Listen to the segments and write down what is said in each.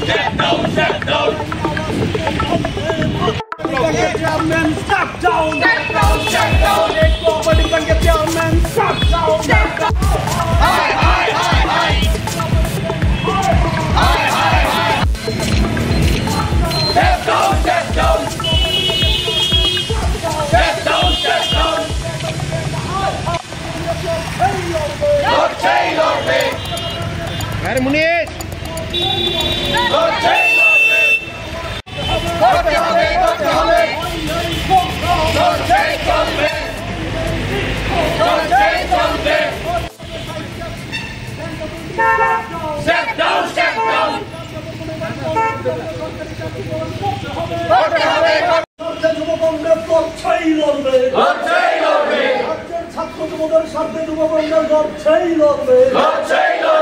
Step down, step down. Chairman, step down. Step down, step down. Property bank chairman, step down. Step down. Hi, hi, hi, hi. Hi, hi, hi. Step down, step down. Step down, step down. Lord Taylor, Madam Muniz. Lord Taylor, Lord Taylor, Lord Taylor, Lord Taylor, Lord Taylor. Step down, step down. Lord Taylor, Lord Taylor, Lord Taylor. ছাত্র যুবদের সাথে যুবকদের Lord Taylor, Lord Taylor.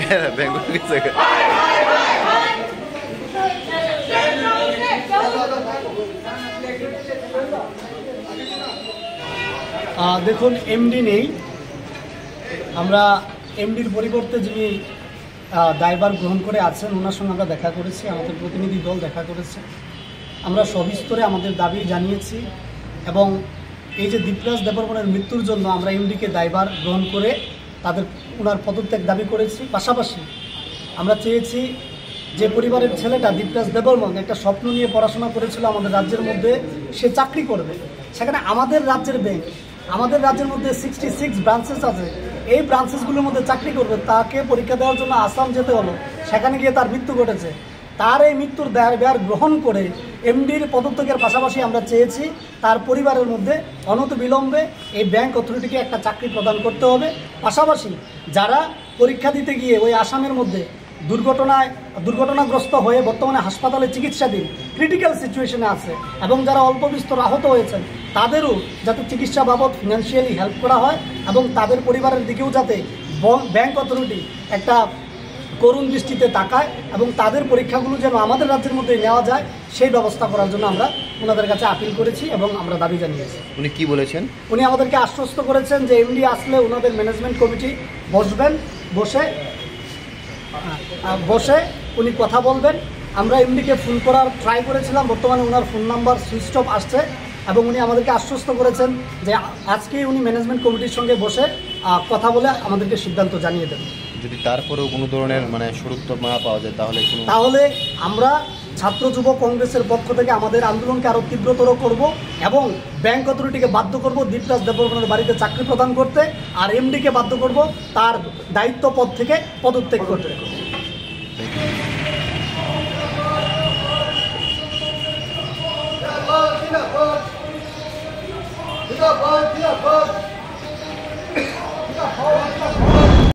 Yeah, Bengal is like. দেখুন MD নেই, আমরা এমডির পরিবর্তে যিনি দায়ভার গ্রহণ করে আছেন ওনার সঙ্গে আমরা দেখা করেছি, আমাদের প্রতিনিধি দল দেখা করেছে। আমরা সবিস্তরে আমাদের দাবি জানিয়েছি এবং এই যে দীপরাজ দেববর্মনের মৃত্যুর জন্য আমরা এমডিকে দায়ভার গ্রহণ করে ওনার পদত্যাগ দাবি করেছি। পাশাপাশি আমরা চেয়েছি যে পরিবারের ছেলেটা দীপরাজ দেববর্মন একটা স্বপ্ন নিয়ে পড়াশোনা করেছিল আমাদের রাজ্যের মধ্যে, সে চাকরি করবে, সেখানে আমাদের রাজ্যের ব্যাংক, আমাদের রাজ্যের মধ্যে 66 ব্রাঞ্চেস আছে, এই ব্রাঞ্চেসগুলোর মধ্যে চাকরি করবে, তাকে পরীক্ষা দেওয়ার জন্য আসাম যেতে হলো, সেখানে গিয়ে তার মৃত্যু ঘটেছে। তার এই মৃত্যুর দায়ভার গ্রহণ করে এমডির পদত্যাগের পাশাপাশি আমরা চেয়েছি তার পরিবারের মধ্যে অনতিবিলম্বে এই ব্যাংক অথরিটিকে একটা চাকরি প্রদান করতে হবে। পাশাপাশি যারা পরীক্ষা দিতে গিয়ে ওই আসামের মধ্যে দুর্ঘটনাগ্রস্ত হয়ে বর্তমানে হাসপাতালে চিকিৎসাধীন ক্রিটিক্যাল সিচুয়েশনে আছে এবং যারা অল্প বিস্তর আহত হয়েছেন তাদেরও যাতে চিকিৎসা বাবদ ফিনান্সিয়ালি হেল্প করা হয় এবং তাদের পরিবারের দিকেও যাতে ব্যাংক অথরিটি একটা করুণ দৃষ্টিতে তাকায় এবং তাদের পরীক্ষাগুলো যেন আমাদের রাজ্যের মধ্যে নেওয়া যায় সেই ব্যবস্থা করার জন্য আমরা ওনাদের কাছে আপিল করেছি এবং আমরা দাবি জানিয়েছি। উনি কি বলেছেন? উনি আমাদেরকে আশ্বস্ত করেছেন যে এমডি আসলে ওনাদের ম্যানেজমেন্ট কমিটি বসবেন, বসে উনি কথা বলবেন। আমরা এমডিকে ফোন করার ট্রাই করেছিলাম, বর্তমানে ওনার ফোন নাম্বার সুইচ অফ আসছে এবং উনি আমাদেরকে আশ্বস্ত করেছেন যে আজকেই উনি ম্যানেজমেন্ট কমিটির সঙ্গে বসে কথা বলে আমাদেরকে সিদ্ধান্ত জানিয়ে দেবেন। যদি তারপরেও কোনো ধরনের সুরুত্তর না পাওয়া যায় তাহলে আমরা ছাত্র যুব কংগ্রেসের পক্ষ থেকে আমাদের আন্দোলনকে আরও তীব্রতর করব এবং ব্যাংক অথরিটিকে বাধ্য করব দীপরাজ দেববর্মনের বাড়িতে চাকরি প্রদান করতে, আর এমডিকে বাধ্য করব তার দায়িত্ব পদ থেকে পদত্যাগ করতে।